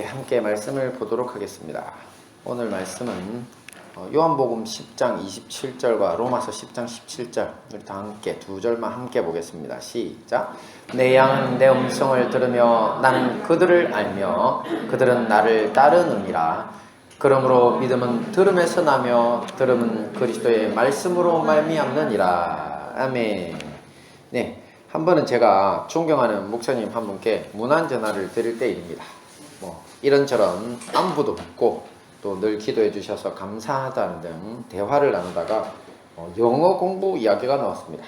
함께 말씀을 보도록 하겠습니다. 오늘 말씀은 요한복음 10장 27절과 로마서 10장 17절 우리 다 함께 두 절만 함께 보겠습니다. 시작. 내 양은 내 음성을 들으며 나는 그들을 알며 그들은 나를 따르느니라. 그러므로 믿음은 들음에서 나며 들음은 그리스도의 말씀으로 말미암느니라. 아멘. 네, 한 번은 제가 존경하는 목사님 한 분께 문안 전화를 드릴 때입니다. 이런저런 안부도 묻고 또 늘 기도해 주셔서 감사하다는 등 대화를 나누다가 영어 공부 이야기가 나왔습니다.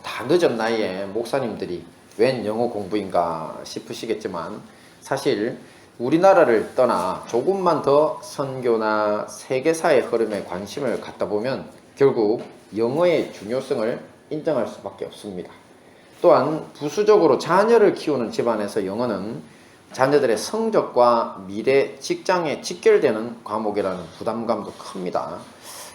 다 늦은 나이에 목사님들이 웬 영어 공부인가 싶으시겠지만 사실 우리나라를 떠나 조금만 더 선교나 세계사의 흐름에 관심을 갖다 보면 결국 영어의 중요성을 인정할 수밖에 없습니다. 또한 부수적으로 자녀를 키우는 집안에서 영어는 자녀들의 성적과 미래 직장에 직결되는 과목이라는 부담감도 큽니다.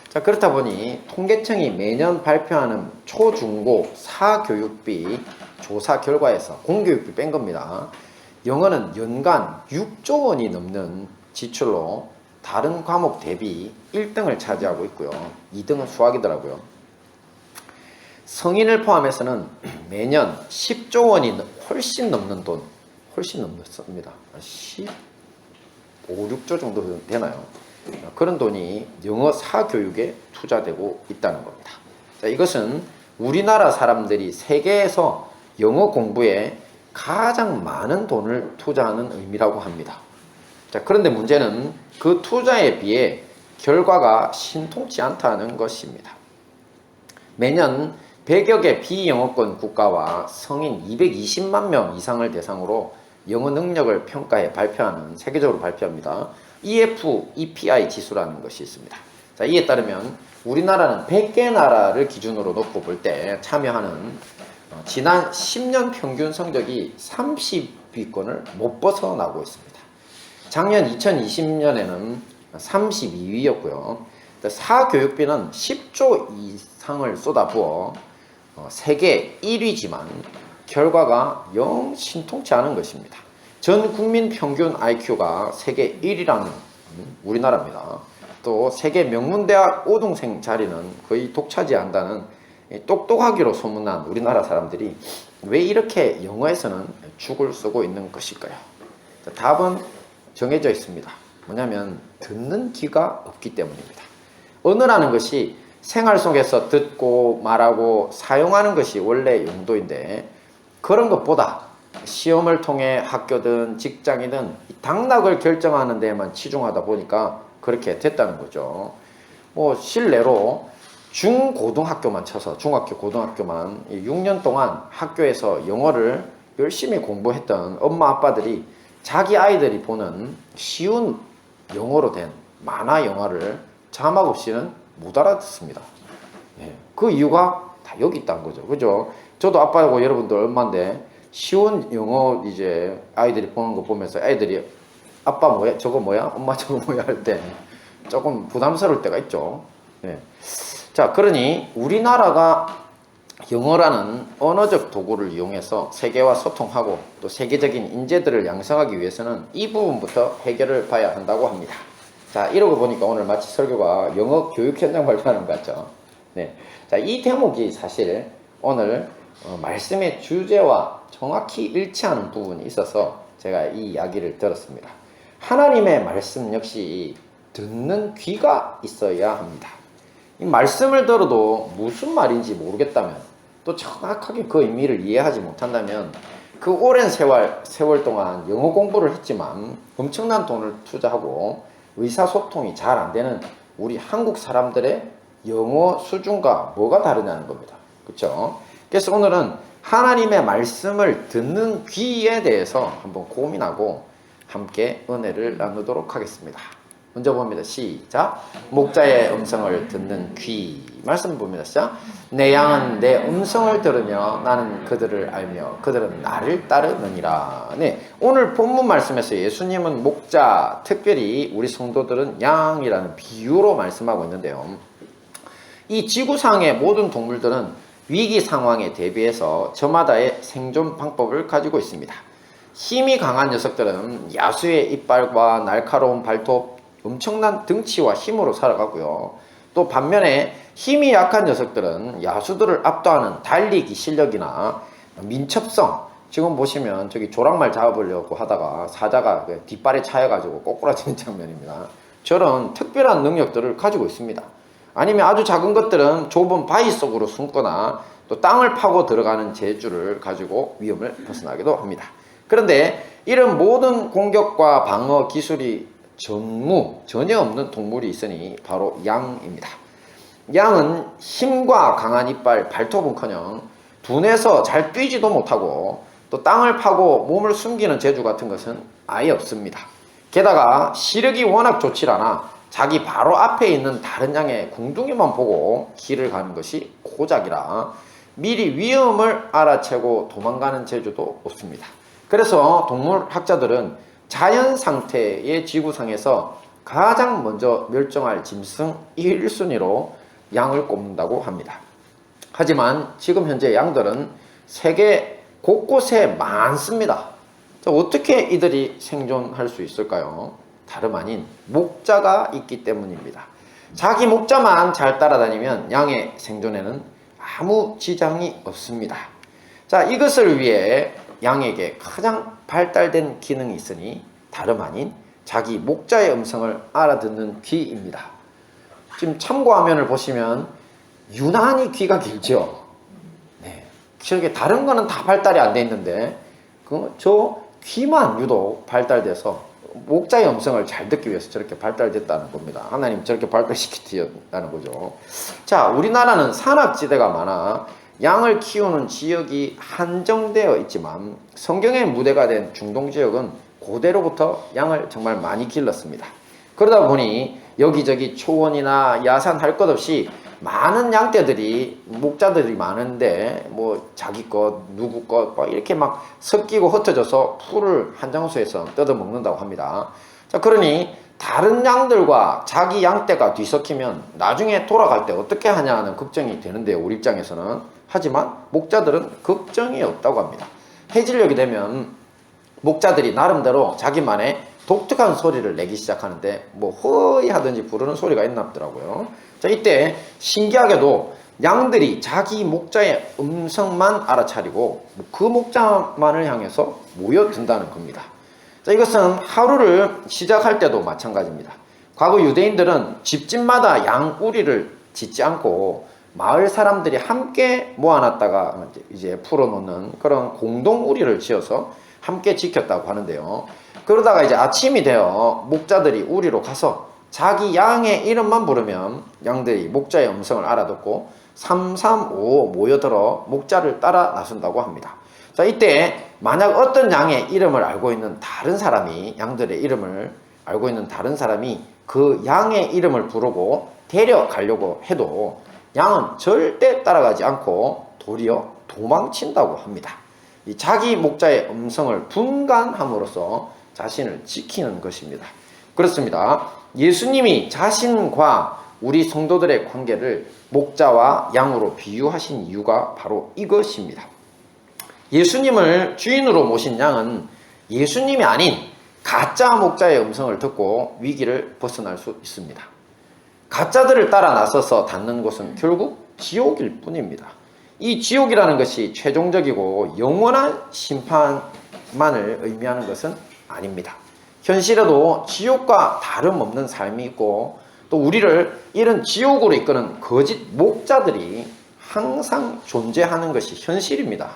자, 그렇다 보니 통계청이 매년 발표하는 초중고 사교육비 조사 결과에서 공교육비 뺀 겁니다. 영어는 연간 6조 원이 넘는 지출로 다른 과목 대비 1등을 차지하고 있고요. 2등은 수학이더라고요. 성인을 포함해서는 매년 10조 원이 훨씬 넘는 돈, 훨씬 넘습니다. 15, 6조 정도 되나요? 그런 돈이 영어 사교육에 투자되고 있다는 겁니다. 자, 이것은 우리나라 사람들이 세계에서 영어 공부에 가장 많은 돈을 투자하는 의미라고 합니다. 자, 그런데 문제는 그 투자에 비해 결과가 신통치 않다는 것입니다. 매년 100여 개 비영어권 국가와 성인 220만 명 이상을 대상으로 영어 능력을 평가해 발표하는 세계적으로 발표합니다. EFEPI 지수라는 것이 있습니다. 자, 이에 따르면 우리나라는 100개 나라를 기준으로 놓고 볼 때 참여하는 지난 10년 평균 성적이 30위권을 못 벗어나고 있습니다. 작년 2020년에는 32위였고요. 사교육비는 10조 이상을 쏟아부어 세계 1위지만 결과가 영 신통치 않은 것입니다. 전 국민 평균 IQ가 세계 1위라는 우리나라입니다. 또 세계 명문대학 5등생 자리는 거의 독차지한다는 똑똑하기로 소문난 우리나라 사람들이 왜 이렇게 영어에서는 죽을 쓰고 있는 것일까요? 답은 정해져 있습니다. 뭐냐면 듣는 귀가 없기 때문입니다. 언어라는 것이 생활 속에서 듣고 말하고 사용하는 것이 원래 용도인데 그런 것보다 시험을 통해 학교든 직장이든 당락을 결정하는 데에만 치중하다 보니까 그렇게 됐다는 거죠. 실례로 중고등학교만 쳐서 중학교 고등학교만 6년 동안 학교에서 영어를 열심히 공부했던 엄마 아빠들이 자기 아이들이 보는 쉬운 영어로 된 만화 영화를 자막 없이는 못 알아듣습니다. 그 이유가 다 여기 있다는 거죠. 그죠? 저도 아빠하고 여러분들 얼마인데 쉬운 영어 이제 아이들이 보는 거 보면서 애들이 아빠 뭐야? 저거 뭐야? 엄마 저거 뭐야? 할 때 조금 부담스러울 때가 있죠. 자, 그러니 우리나라가 영어라는 언어적 도구를 이용해서 세계와 소통하고 또 세계적인 인재들을 양성하기 위해서는 이 부분부터 해결을 봐야 한다고 합니다. 자, 이러고 보니까 오늘 마치 설교가 영어 교육 현장 발표하는 것 같죠. 자, 이 대목이 사실 오늘 말씀의 주제와 정확히 일치하는 부분이 있어서 제가 이 이야기를 들었습니다. 하나님의 말씀 역시 듣는 귀가 있어야 합니다. 이 말씀을 들어도 무슨 말인지 모르겠다면 또 정확하게 그 의미를 이해하지 못한다면 그 오랜 세월 동안 영어 공부를 했지만 엄청난 돈을 투자하고 의사소통이 잘 안 되는 우리 한국 사람들의 영어 수준과 뭐가 다르냐는 겁니다. 그렇죠? 그래서 오늘은 하나님의 말씀을 듣는 귀에 대해서 한번 고민하고 함께 은혜를 나누도록 하겠습니다. 먼저 봅니다. 시작. 목자의 음성을 듣는 귀. 말씀 봅니다. 시작. 내 양은 내 음성을 들으며 나는 그들을 알며 그들은 나를 따르느니라. 오늘 본문 말씀에서 예수님은 목자, 특별히 우리 성도들은 양이라는 비유로 말씀하고 있는데요. 이 지구상의 모든 동물들은 위기 상황에 대비해서 저마다의 생존 방법을 가지고 있습니다. 힘이 강한 녀석들은 야수의 이빨과 날카로운 발톱, 엄청난 등치와 힘으로 살아가고요. 또 반면에 힘이 약한 녀석들은 야수들을 압도하는 달리기 실력이나 민첩성, 지금 보시면 저기 조랑말 잡으려고 하다가 사자가 뒷발에 차여가지고 꼬꾸라지는 장면입니다. 저런 특별한 능력들을 가지고 있습니다. 아니면 아주 작은 것들은 좁은 바위 속으로 숨거나 또 땅을 파고 들어가는 재주를 가지고 위험을 벗어나기도 합니다. 그런데 이런 모든 공격과 방어 기술이 전혀 없는 동물이 있으니 바로 양입니다. 양은 힘과 강한 이빨, 발톱은커녕 둔해서 잘 뛰지도 못하고 또 땅을 파고 몸을 숨기는 재주 같은 것은 아예 없습니다. 게다가 시력이 워낙 좋지 않아 자기 바로 앞에 있는 다른 양의 궁둥이만 보고 길을 가는 것이 고작이라 미리 위험을 알아채고 도망가는 재주도 없습니다. 그래서 동물학자들은 자연 상태의 지구상에서 가장 먼저 멸종할 짐승 1순위로 양을 꼽는다고 합니다. 하지만 지금 현재 양들은 세계 곳곳에 많습니다. 어떻게 이들이 생존할 수 있을까요? 다름 아닌 목자가 있기 때문입니다. 자기 목자만 잘 따라다니면 양의 생존에는 아무 지장이 없습니다. 자, 이것을 위해 양에게 가장 발달된 기능이 있으니 다름 아닌 자기 목자의 음성을 알아듣는 귀입니다. 지금 참고 화면을 보시면 유난히 귀가 길죠. 네, 저게 다른 거는 다 발달이 안 돼 있는데 저 귀만 유독 발달돼서 목자의 음성을 잘 듣기 위해서 저렇게 발달됐다는 겁니다. 하나님 저렇게 발달시켰다는 거죠. 자, 우리나라는 산악지대가 많아 양을 키우는 지역이 한정되어 있지만 성경의 무대가 된 중동 지역은 고대로부터 양을 정말 많이 길렀습니다. 그러다 보니 여기저기 초원이나 야산 할 것 없이 많은 양떼들이 목자들이 많은데 뭐 자기 것 누구 것 이렇게 막 섞이고 흩어져서 풀을 한 장소에서 뜯어 먹는다고 합니다. 자, 그러니 다른 양들과 자기 양떼가 뒤섞이면 나중에 돌아갈 때 어떻게 하냐 하는 걱정이 되는데요, 우리 입장에서는. 하지만 목자들은 걱정이 없다고 합니다. 해질녘이 되면 목자들이 나름대로 자기만의 독특한 소리를 내기 시작하는데 뭐 허이 하든지 부르는 소리가 있나 보더라고요. 자, 이때 신기하게도 양들이 자기 목자의 음성만 알아차리고 그 목자만을 향해서 모여든다는 겁니다. 자, 이것은 하루를 시작할 때도 마찬가지입니다. 과거 유대인들은 집집마다 양 우리를 짓지 않고 마을 사람들이 함께 모아놨다가 이제 풀어놓는 그런 공동 우리를 지어서 함께 지켰다고 하는데요. 그러다가 이제 아침이 되어 목자들이 우리로 가서 자기 양의 이름만 부르면 양들이 목자의 음성을 알아듣고 335 모여들어 목자를 따라 나선다고 합니다. 자, 이때 만약 어떤 양의 이름을 알고 있는 다른 사람이, 양들의 이름을 알고 있는 다른 사람이 그 양의 이름을 부르고 데려가려고 해도 양은 절대 따라가지 않고 도리어 도망친다고 합니다. 이 자기 목자의 음성을 분간함으로써 자신을 지키는 것입니다. 그렇습니다. 예수님이 자신과 우리 성도들의 관계를 목자와 양으로 비유하신 이유가 바로 이것입니다. 예수님을 주인으로 모신 양은 예수님이 아닌 가짜 목자의 음성을 듣고 위기를 벗어날 수 있습니다. 가짜들을 따라 나서서 닿는 곳은 결국 지옥일 뿐입니다. 이 지옥이라는 것이 최종적이고 영원한 심판만을 의미하는 것은 아닙니다. 현실에도 지옥과 다름없는 삶이 있고 또 우리를 이런 지옥으로 이끄는 거짓 목자들이 항상 존재하는 것이 현실입니다.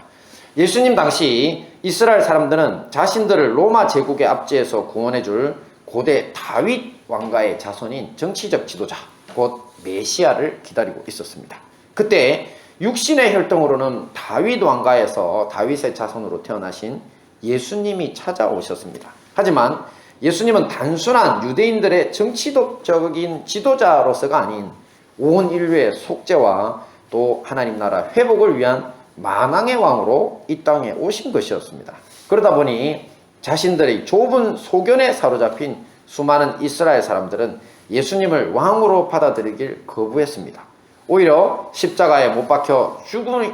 예수님 당시 이스라엘 사람들은 자신들을 로마 제국의 압제에서 구원해줄 고대 다윗 왕가의 자손인 정치적 지도자, 곧 메시아를 기다리고 있었습니다. 그때 육신의 혈통으로는 다윗 왕가에서 다윗의 자손으로 태어나신 예수님이 찾아오셨습니다. 하지만 예수님은 단순한 유대인들의 정치적인 지도자로서가 아닌 온 인류의 속죄와 또 하나님 나라 회복을 위한 만왕의 왕으로 이 땅에 오신 것이었습니다. 그러다 보니 자신들의 좁은 소견에 사로잡힌 수많은 이스라엘 사람들은 예수님을 왕으로 받아들이길 거부했습니다. 오히려 십자가에 못 박혀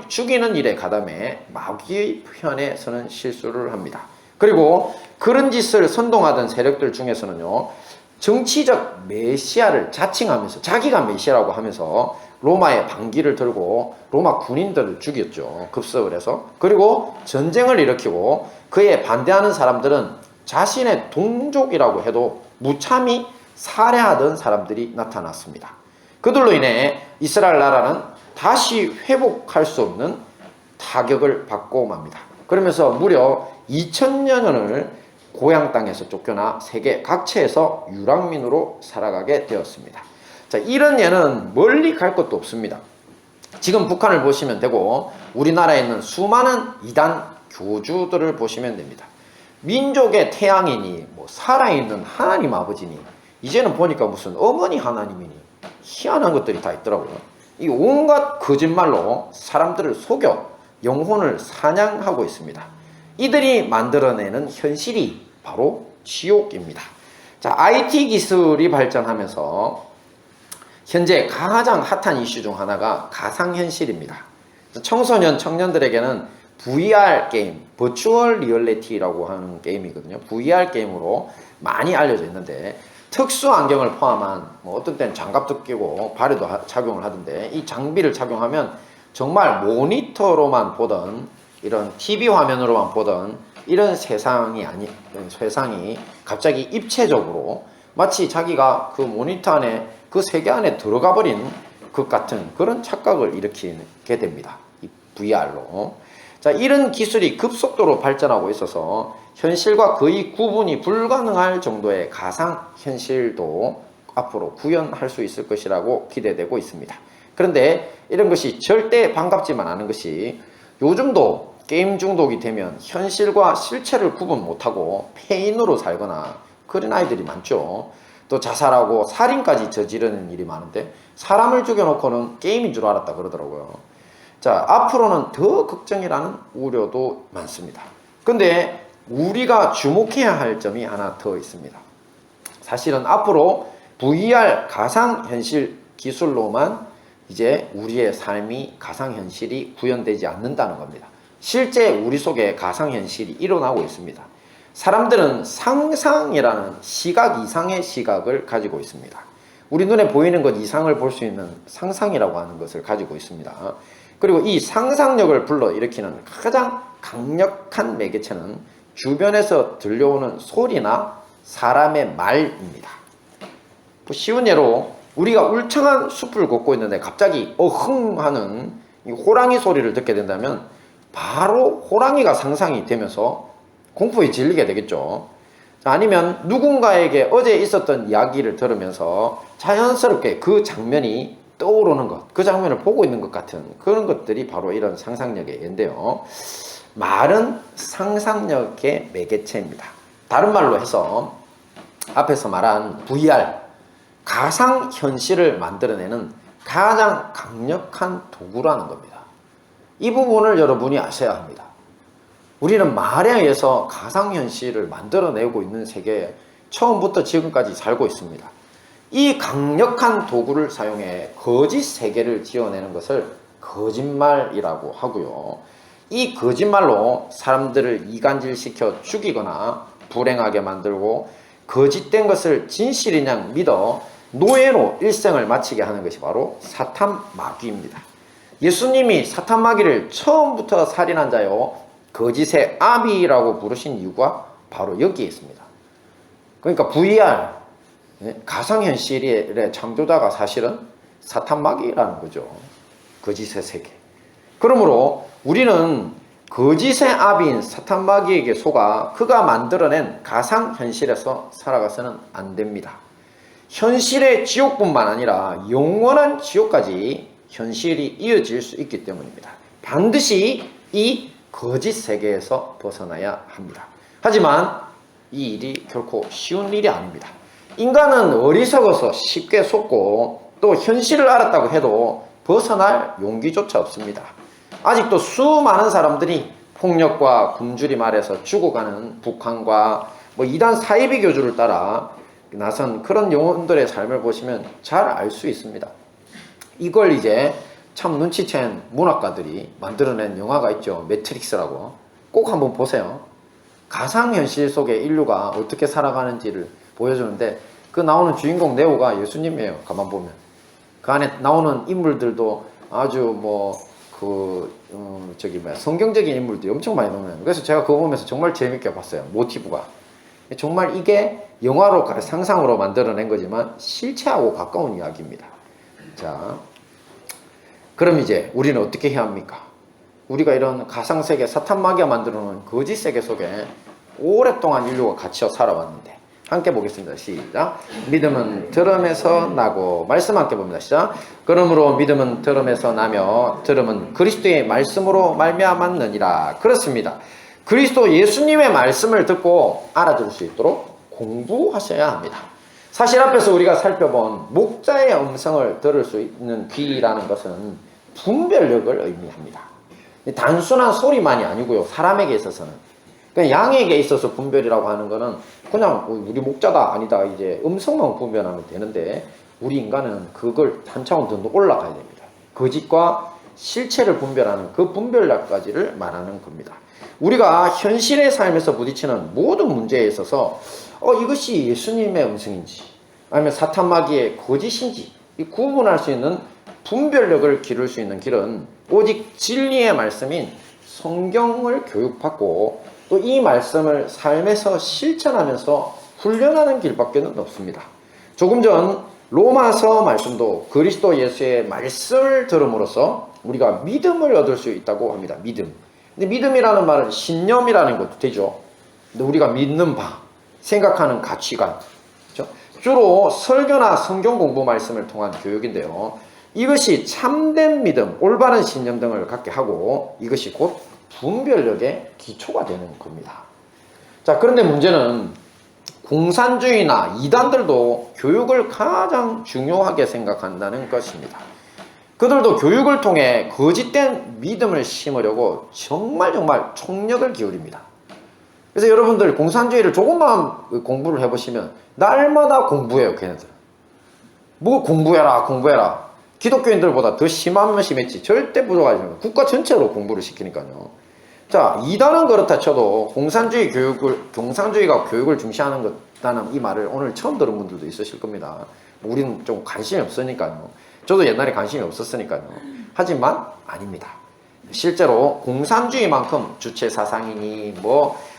죽이는 일에 가담해 마귀의 편에 서는 실수를 합니다. 그리고 그런 짓을 선동하던 세력들 중에서는요, 정치적 메시아를 자칭하면서 자기가 메시아라고 하면서 로마의 반기를 들고 로마 군인들을 죽였죠. 급습을 해서. 그리고 전쟁을 일으키고 그에 반대하는 사람들은 자신의 동족이라고 해도 무참히 살해하던 사람들이 나타났습니다. 그들로 인해 이스라엘 나라는 다시 회복할 수 없는 타격을 받고 맙니다. 그러면서 무려 2000년을 고향 땅에서 쫓겨나 세계 각처에서 유랑민으로 살아가게 되었습니다. 자, 이런 예는 멀리 갈 것도 없습니다. 지금 북한을 보시면 되고 우리나라에 있는 수많은 이단 교주들을 보시면 됩니다. 민족의 태양이니 뭐 살아있는 하나님 아버지니 이제는 보니까 무슨 어머니 하나님이니 희한한 것들이 다 있더라고요. 이 온갖 거짓말로 사람들을 속여 영혼을 사냥하고 있습니다. 이들이 만들어내는 현실이 바로 지옥입니다. 자, IT 기술이 발전하면서 현재 가장 핫한 이슈 중 하나가 가상현실입니다. 청소년, 청년들에게는 VR 게임, 버추얼 리얼리티라고 하는 게임이거든요. VR 게임으로 많이 알려져 있는데 특수 안경을 포함한 뭐 어떤 때는 장갑도 끼고 발에도 착용을 하던데 이 장비를 착용하면 정말 모니터로만 보던 이런 TV 화면으로만 보던 이런 세상이 갑자기 입체적으로 마치 자기가 그 모니터 안에 그 세계 안에 들어가 버린 것 같은 그런 착각을 일으키게 됩니다. 이 VR로. 자, 이런 기술이 급속도로 발전하고 있어서 현실과 거의 구분이 불가능할 정도의 가상현실도 앞으로 구현할 수 있을 것이라고 기대되고 있습니다. 그런데 이런 것이 절대 반갑지만 않은 것이 요즘도 게임 중독이 되면 현실과 실체를 구분 못하고 폐인으로 살거나 그런 아이들이 많죠. 또 자살하고 살인까지 저지르는 일이 많은데 사람을 죽여놓고는 게임인 줄 알았다 그러더라고요. 자, 앞으로는 더 걱정이라는 우려도 많습니다. 근데 우리가 주목해야 할 점이 하나 더 있습니다. 사실은 앞으로 VR 가상현실 기술로만 이제 우리의 삶이 가상현실이 구현되지 않는다는 겁니다. 실제 우리 속에 가상현실이 일어나고 있습니다. 사람들은 상상이라는 시각 이상의 시각을 가지고 있습니다. 우리 눈에 보이는 것 이상을 볼 수 있는 상상이라고 하는 것을 가지고 있습니다. 그리고 이 상상력을 불러일으키는 가장 강력한 매개체는 주변에서 들려오는 소리나 사람의 말입니다. 쉬운 예로 우리가 울창한 숲을 걷고 있는데 갑자기 어흥 하는 호랑이 소리를 듣게 된다면 바로 호랑이가 상상이 되면서 공포에 질리게 되겠죠. 아니면 누군가에게 어제 있었던 이야기를 들으면서 자연스럽게 그 장면이 떠오르는 것, 그 장면을 보고 있는 것 같은 그런 것들이 바로 이런 상상력의 예인데요. 말은 상상력의 매개체입니다. 다른 말로 해서 앞에서 말한 VR, 가상현실을 만들어내는 가장 강력한 도구라는 겁니다. 이 부분을 여러분이 아셔야 합니다. 우리는 말에 의해서 가상현실을 만들어내고 있는 세계에 처음부터 지금까지 살고 있습니다. 이 강력한 도구를 사용해 거짓 세계를 지어내는 것을 거짓말이라고 하고요. 이 거짓말로 사람들을 이간질시켜 죽이거나 불행하게 만들고 거짓된 것을 진실인 양 믿어 노예로 일생을 마치게 하는 것이 바로 사탄 마귀입니다. 예수님이 사탄 마귀를 처음부터 살인한 자요 거짓의 아비라고 부르신 이유가 바로 여기에 있습니다. 그러니까 VR, 가상현실의 창조자가 사실은 사탄 마귀라는 거죠. 거짓의 세계. 그러므로 우리는 거짓의 아비인 사탄 마귀에게 속아 그가 만들어낸 가상현실에서 살아가서는 안 됩니다. 현실의 지옥뿐만 아니라 영원한 지옥까지 현실이 이어질 수 있기 때문입니다. 반드시 이 거짓 세계에서 벗어나야 합니다. 하지만 이 일이 결코 쉬운 일이 아닙니다. 인간은 어리석어서 쉽게 속고 또 현실을 알았다고 해도 벗어날 용기조차 없습니다. 아직도 수많은 사람들이 폭력과 굶주림 아래서 죽어가는 북한과 이단 사이비 교주를 따라 나선 그런 영혼들의 삶을 보시면 잘 알 수 있습니다. 이걸 이제 참 눈치챈 문학가들이 만들어낸 영화가 있죠. 매트릭스라고. 꼭 한번 보세요. 가상현실 속에 인류가 어떻게 살아가는지를 보여주는데 그 나오는 주인공 네오가 예수님이에요. 가만 보면 그 안에 나오는 인물들도 아주 성경적인 인물들이 엄청 많이 나오는. 그래서 제가 그거 보면서 정말 재밌게 봤어요. 모티브가 정말 이게 영화로 상상으로 만들어낸 거지만 실체하고 가까운 이야기입니다. 자, 그럼 이제 우리는 어떻게 해야 합니까? 우리가 이런 가상세계, 사탄마귀가 만들어놓은 거짓세계 속에 오랫동안 인류가 갇혀 살아왔는데 함께 보겠습니다. 시작. 믿음은 들음에서 나고 말씀 함께 봅니다. 시작. 그러므로 믿음은 들음에서 나며 들음은 그리스도의 말씀으로 말미암았느니라. 그렇습니다. 그리스도 예수님의 말씀을 듣고 알아들을 수 있도록 공부하셔야 합니다. 사실 앞에서 우리가 살펴본 목자의 음성을 들을 수 있는 귀라는 것은 분별력을 의미합니다. 단순한 소리만이 아니고요. 사람에게 있어서는. 그냥 양에게 있어서 분별이라고 하는 거는 그냥 우리 목자다 아니다 이제 음성만 분별하면 되는데 우리 인간은 그걸 한 차원 더 올라가야 됩니다. 거짓과 실체를 분별하는 그 분별력까지를 말하는 겁니다. 우리가 현실의 삶에서 부딪히는 모든 문제에 있어서 이것이 예수님의 음성인지 아니면 사탄마귀의 거짓인지 구분할 수 있는 분별력을 기를 수 있는 길은 오직 진리의 말씀인 성경을 교육받고 또 이 말씀을 삶에서 실천하면서 훈련하는 길밖에는 없습니다. 조금 전 로마서 말씀도 그리스도 예수의 말씀을 들음으로써 우리가 믿음을 얻을 수 있다고 합니다. 믿음. 근데 믿음이라는 말은 신념이라는 것도 되죠. 근데 우리가 믿는 바, 생각하는 가치관. 그렇죠? 주로 설교나 성경 공부 말씀을 통한 교육인데요. 이것이 참된 믿음, 올바른 신념 등을 갖게 하고 이것이 곧 분별력의 기초가 되는 겁니다. 자, 그런데 문제는 공산주의나 이단들도 교육을 가장 중요하게 생각한다는 것입니다. 그들도 교육을 통해 거짓된 믿음을 심으려고 정말 총력을 기울입니다. 그래서 여러분들 공산주의를 조금만 공부를 해보시면 날마다 공부해요. 걔네들. 뭐 공부해라. 기독교인들보다 더 심하면 심했지 절대 부족하지 않아요. 국가 전체로 공부를 시키니까요. 자, 이단은 그렇다 쳐도 공산주의가 교육을 중시하는 것다는 이 말을 오늘 처음 들은 분들도 있으실 겁니다. 우리는 좀 관심이 없으니까요. 저도 옛날에 관심이 없었으니까요. 하지만 아닙니다. 실제로 공산주의만큼 주체 사상이니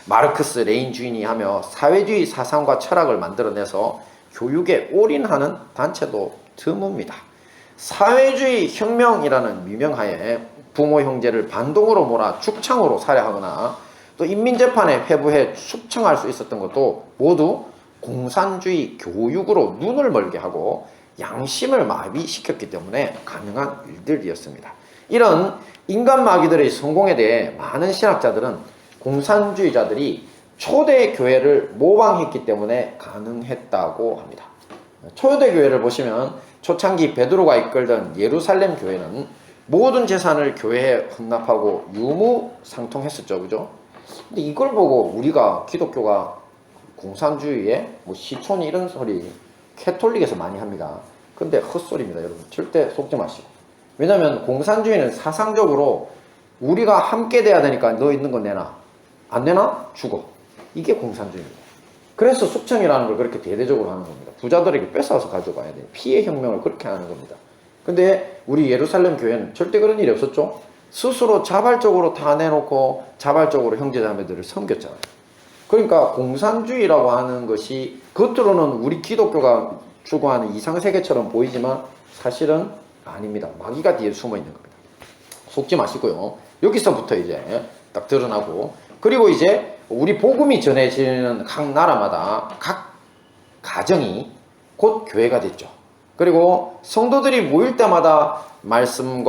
마르크스 레인주의니 하며 사회주의 사상과 철학을 만들어내서 교육에 올인하는 단체도 드뭅니다. 사회주의 혁명이라는 미명하에 부모 형제를 반동으로 몰아 죽창으로 살해하거나 또 인민재판에 회부해 숙청할 수 있었던 것도 모두 공산주의 교육으로 눈을 멀게 하고 양심을 마비시켰기 때문에 가능한 일들이었습니다. 이런 인간 마귀들의 성공에 대해 많은 신학자들은 공산주의자들이 초대 교회를 모방했기 때문에 가능했다고 합니다. 초대 교회를 보시면 초창기 베드로가 이끌던 예루살렘 교회는 모든 재산을 교회에 헌납하고 유무상통했었죠. 그죠? 근데 이걸 보고 우리가 기독교가 공산주의에 시촌이 이런 소리 캐톨릭에서 많이 합니다. 근데 헛소리입니다. 여러분 절대 속지 마시고. 왜냐하면 공산주의는 사상적으로 우리가 함께 돼야 되니까 너 있는 거 내놔. 안 내놔? 죽어. 이게 공산주의입니다. 그래서 숙청이라는 걸 그렇게 대대적으로 하는 겁니다. 부자들에게 뺏어서 가져가야 돼요. 피해 혁명을 그렇게 하는 겁니다. 근데 우리 예루살렘 교회는 절대 그런 일이 없었죠. 스스로 자발적으로 다 내놓고 자발적으로 형제자매들을 섬겼잖아요. 그러니까 공산주의라고 하는 것이 겉으로는 우리 기독교가 추구하는 이상세계처럼 보이지만 사실은 아닙니다. 마귀가 뒤에 숨어 있는 겁니다. 속지 마시고요. 여기서부터 이제 딱 드러나고, 그리고 이제 우리 복음이 전해지는 각 나라마다 각 가정이 곧 교회가 됐죠. 그리고 성도들이 모일 때마다 말씀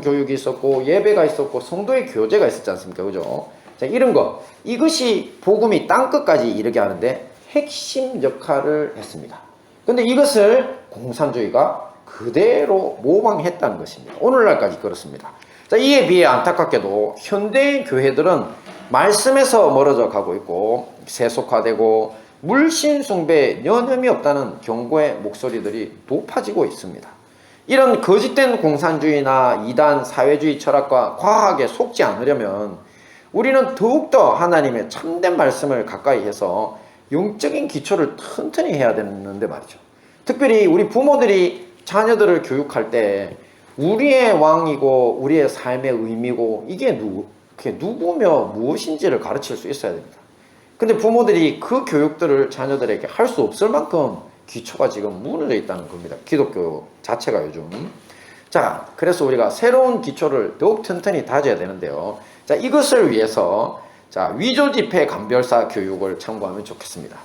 교육이 있었고 예배가 있었고 성도의 교제가 있었지 않습니까? 그죠? 자, 이런 거, 이것이 복음이 땅끝까지 이르게 하는데 핵심 역할을 했습니다. 근데 이것을 공산주의가 그대로 모방했다는 것입니다. 오늘날까지 그렇습니다. 자, 이에 비해 안타깝게도 현대의 교회들은 말씀에서 멀어져 가고 있고 세속화되고 물신 숭배에 여념이 없다는 경고의 목소리들이 높아지고 있습니다. 이런 거짓된 공산주의나 이단 사회주의 철학과 과학에 속지 않으려면 우리는 더욱더 하나님의 참된 말씀을 가까이 해서 영적인 기초를 튼튼히 해야 되는데 말이죠. 특별히 우리 부모들이 자녀들을 교육할 때 우리의 왕이고 우리의 삶의 의미고 이게 누구며 무엇인지를 가르칠 수 있어야 됩니다. 근데 부모들이 그 교육들을 자녀들에게 할 수 없을 만큼 기초가 지금 무너져 있다는 겁니다. 기독교 자체가 요즘. 자, 그래서 우리가 새로운 기초를 더욱 튼튼히 다져야 되는데요. 자, 이것을 위해서 자, 위조지폐 감별사 교육을 참고하면 좋겠습니다.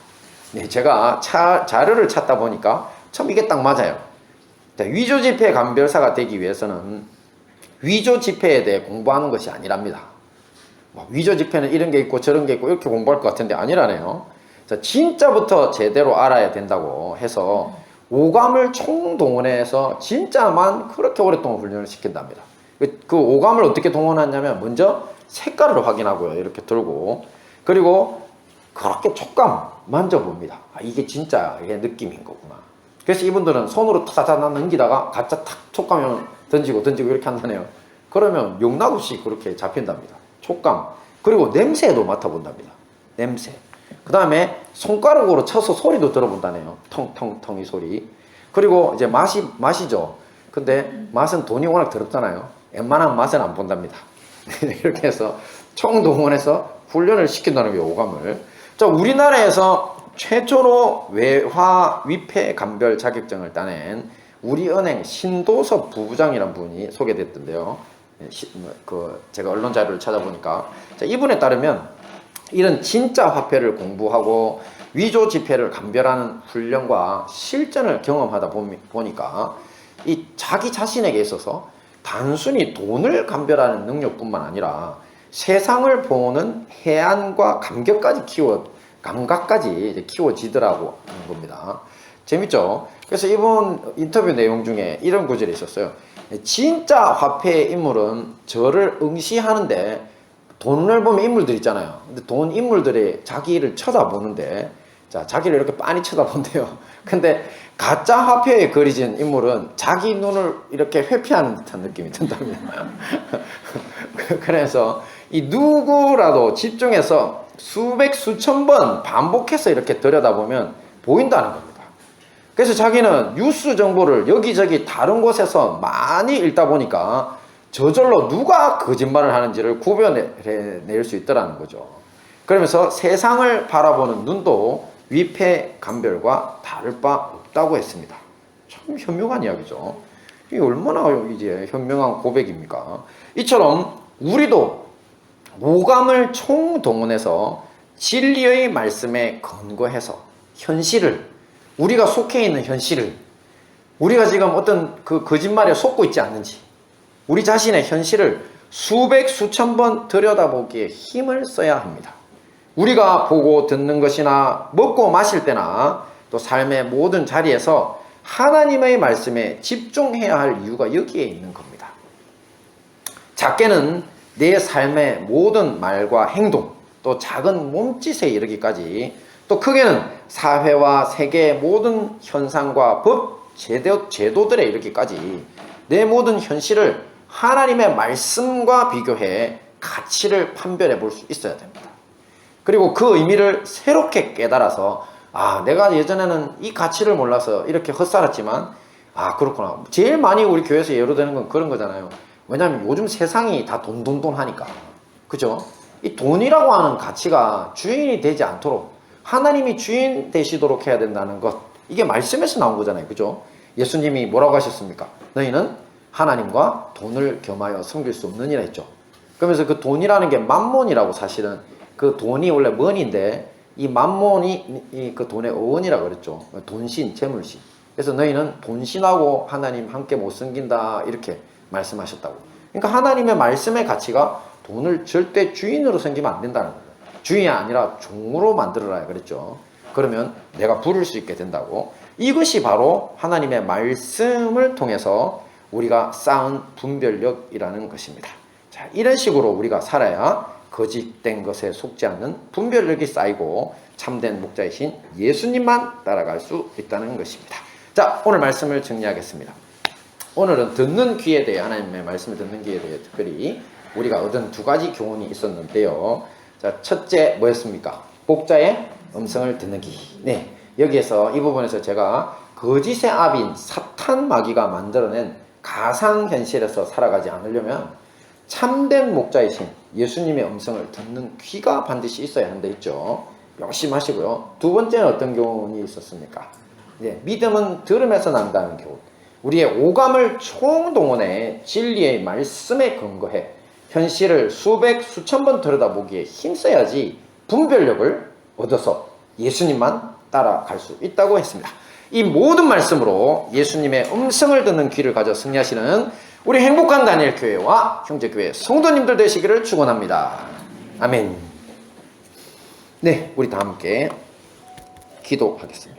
네, 제가 자료를 찾다 보니까 참 이게 딱 맞아요. 자, 위조지폐 감별사가 되기 위해서는 위조지폐에 대해 공부하는 것이 아니랍니다. 위조지폐는 이런 게 있고 저런 게 있고 이렇게 공부할 것 같은데 아니라네요. 자, 진짜부터 제대로 알아야 된다고 해서 오감을 총동원해서 진짜만 그렇게 오랫동안 훈련을 시킨답니다. 그 오감을 어떻게 동원하냐면 먼저 색깔을 확인하고요. 이렇게 들고 그리고 그렇게 촉감 만져봅니다. 아, 이게 진짜 이게 느낌인 거구나. 그래서 이분들은 손으로 타다다 넘기다가 가짜 탁 촉감을 던지고 이렇게 한다네요. 그러면 용납없이 그렇게 잡힌답니다. 촉감 그리고 냄새도 맡아본답니다. 냄새. 그 다음에 손가락으로 쳐서 소리도 들어본다네요. 텅텅텅 이 소리. 그리고 이제 맛이죠. 근데 맛은 돈이 워낙 더럽잖아요. 웬만한 맛은 안 본답니다. 이렇게 해서 총동원해서 훈련을 시킨다는 게 오감을. 자, 우리나라에서 최초로 외화 위패 감별 자격증을 따낸 우리은행 신도섭 부부장이라는 분이 소개됐던데요. 제가 언론 자료를 찾아보니까 자, 이분에 따르면 이런 진짜 화폐를 공부하고 위조 지폐를 감별하는 훈련과 실전을 경험하다 보니까 이 자기 자신에게 있어서 단순히 돈을 감별하는 능력뿐만 아니라 세상을 보는 해안과 감각까지 키워지더라고 하는 겁니다. 재밌죠? 그래서 이번 인터뷰 내용 중에 이런 구절이 있었어요. 진짜 화폐의 인물은 저를 응시하는데 돈을 보면 인물들 있잖아요. 근데 돈 인물들이 자기를 쳐다보는데 자, 자기를 이렇게 빤히 쳐다본대요. 근데 가짜 화폐에 그려진 인물은 자기 눈을 이렇게 회피하는 듯한 느낌이 든답니다. 그래서 이 누구라도 집중해서 수백 수천 번 반복해서 이렇게 들여다보면 보인다는 겁니다. 그래서 자기는 뉴스 정보를 여기저기 다른 곳에서 많이 읽다 보니까 저절로 누가 거짓말을 하는지를 구별해낼 수 있더라는 거죠. 그러면서 세상을 바라보는 눈도 위패 감별과 다를 바 없다고 했습니다. 참 현명한 이야기죠. 이게 얼마나 이제 현명한 고백입니까? 이처럼 우리도 오감을 총동원해서 진리의 말씀에 근거해서 현실을, 우리가 속해 있는 현실을, 우리가 지금 어떤 그 거짓말에 속고 있지 않는지 우리 자신의 현실을 수백 수천 번 들여다보기에 힘을 써야 합니다. 우리가 보고 듣는 것이나 먹고 마실 때나 또 삶의 모든 자리에서 하나님의 말씀에 집중해야 할 이유가 여기에 있는 겁니다. 작게는 내 삶의 모든 말과 행동, 또 작은 몸짓에 이르기까지, 또 크게는 사회와 세계의 모든 현상과 법, 제도들에 이르기까지 내 모든 현실을 하나님의 말씀과 비교해 가치를 판별해 볼 수 있어야 됩니다. 그리고 그 의미를 새롭게 깨달아서 내가 예전에는 이 가치를 몰라서 이렇게 헛살았지만 그렇구나. 제일 많이 우리 교회에서 예로 드는 건 그런 거잖아요. 왜냐하면 요즘 세상이 다 돈 하니까. 그죠? 이 돈이라고 하는 가치가 주인이 되지 않도록 하나님이 주인 되시도록 해야 된다는 것. 이게 말씀에서 나온 거잖아요. 그죠? 예수님이 뭐라고 하셨습니까? 너희는 하나님과 돈을 겸하여 섬길 수 없느니라 했죠. 그러면서 그 돈이라는 게 만몬이라고, 사실은 그 돈이 원래 money인데 이 만몬이 그 돈의 어원이라고 그랬죠. 돈신, 재물신. 그래서 너희는 돈신하고 하나님 함께 못 섬긴다 이렇게 말씀하셨다고. 그러니까 하나님의 말씀의 가치가 돈을 절대 주인으로 섬기면 안 된다는 거예요. 주인이 아니라 종으로 만들어라 그랬죠. 그러면 내가 부를 수 있게 된다고. 이것이 바로 하나님의 말씀을 통해서 우리가 쌓은 분별력이라는 것입니다. 자, 이런 식으로 우리가 살아야 거짓된 것에 속지 않는 분별력이 쌓이고 참된 목자이신 예수님만 따라갈 수 있다는 것입니다. 자, 오늘 말씀을 정리하겠습니다. 오늘은 듣는 귀에 대해, 하나님의 말씀을 듣는 귀에 대해 특별히 우리가 얻은 두 가지 교훈이 있었는데요. 자, 첫째 뭐였습니까? 복자의 음성을 듣는 기. 네, 여기에서 이 부분에서 제가 거짓의 압인 사탄 마귀가 만들어낸 가상 현실에서 살아가지 않으려면 참된 목자이신 예수님의 음성을 듣는 귀가 반드시 있어야 한다 했죠. 명심하시고요. 두 번째는 어떤 교훈이 있었습니까? 네, 믿음은 들음에서 난다는 교훈. 우리의 오감을 총동원해 진리의 말씀에 근거해 현실을 수백 수천 번 들여다보기에 힘써야지 분별력을 얻어서 예수님만 따라갈 수 있다고 했습니다. 이 모든 말씀으로 예수님의 음성을 듣는 귀를 가져 승리하시는 우리 행복한 다니엘 교회와 형제교회 성도님들 되시기를 축원합니다. 아멘. 네, 우리 다 함께 기도하겠습니다.